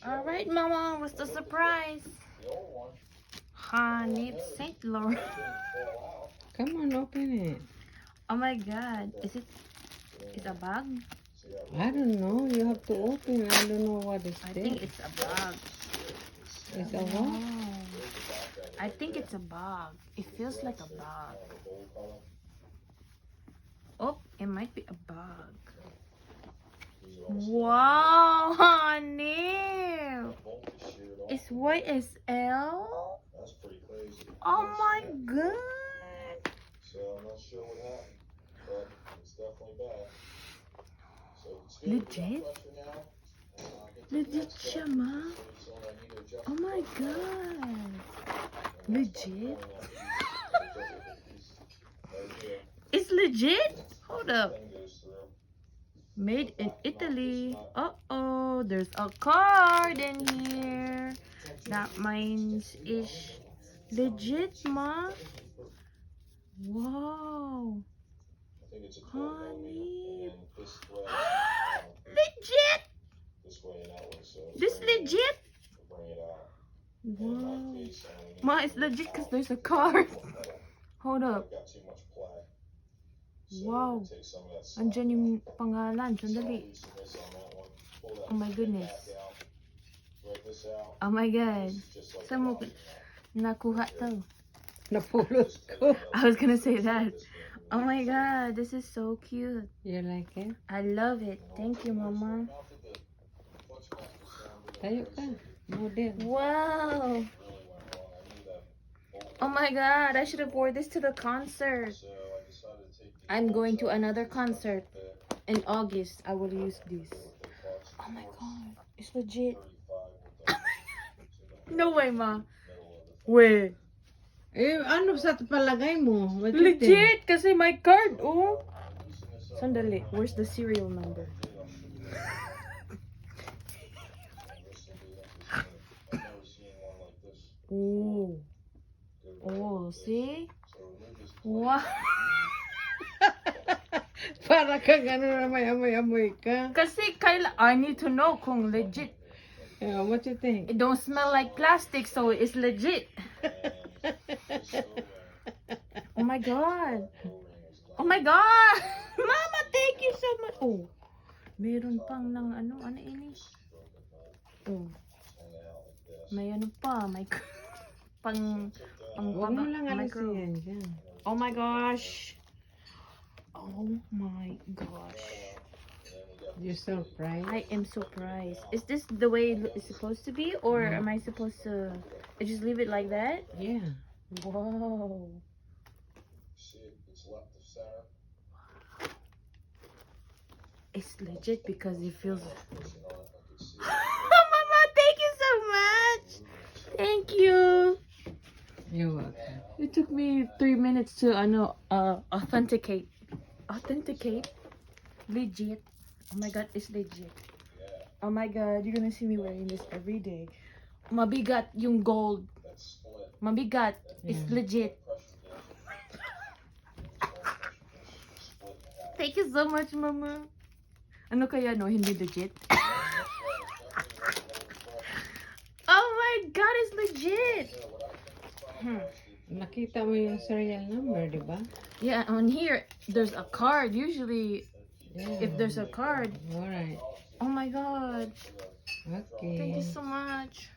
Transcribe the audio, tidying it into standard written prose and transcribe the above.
All right, Mama, what's the surprise? Honey, it's Saint Laurent. Come on, open it. Oh my God, is it? It's a bag? I don't know. You have to open. I don't know what is I this. think it's a bag. It's a what? Oh, I think it's a bag. It feels like a bag. Oh, it might be a bag. Wow, honey. It's YSL? That's pretty crazy. Oh my God. So I'm not sure what happened, but it's definitely bad. So it's good. Legit? Legit siya, ma? Oh my God. Legit? It's legit? Hold up. Made in Italy. Uh-oh, there's a card in here. That means it's legit, ma. Wow. Honey. Legit? This legit? Wow. Ma, it's legit because there's a card. Hold up. Wow. Andyan yung pangalan. Sandali. Oh my goodness. Oh my God. Saan mo nakuha to? Napulot ko. I was gonna say that. Oh my God, this is so cute. You like it? I love it. Thank you, Mama. Tayo ka. Model. Wow. Oh my God, I should have wore this to the concert. I'm going to another concert in August. I will use this. Oh my God, it's legit. No way, Ma. Way. Eh, ano sa palagay mo? Legit, kasi my card, oh. Sandali, where's the serial number? Oh. Oh, see? Wow. Para kang ano na may amoy-amoy ka. Kasi I need to know kung legit. Yeah, what you think? It don't smell like plastic, so it's legit. Oh my God. Oh my God. Mama, thank you so much. Oh, meron pang ng ano ini? Oh. May ano pa, may pang Huwag mo lang micro. alisin yan dyan. Oh my gosh. Oh my gosh. You're surprised? I am surprised. Is this the way it's supposed to be, or am I supposed to just leave it like that? Yeah. Whoa. It's legit because it feels. Mama, thank you so much. Thank you. You're welcome. It took me 3 minutes to authenticate. Authenticate. Legit. Oh my God, it's legit. Oh my God, you're gonna see me wearing this every day. Mabigat yung gold. Mabigat. It's legit. Thank you so much, Mama. Ano kaya no, hindi legit? Oh my God, it's legit. Nakita mo yung serial number, di ba? Yeah, on here, there's a card. Usually, Yeah. if there's a card. Alright. Oh my God. Okay. Thank you so much.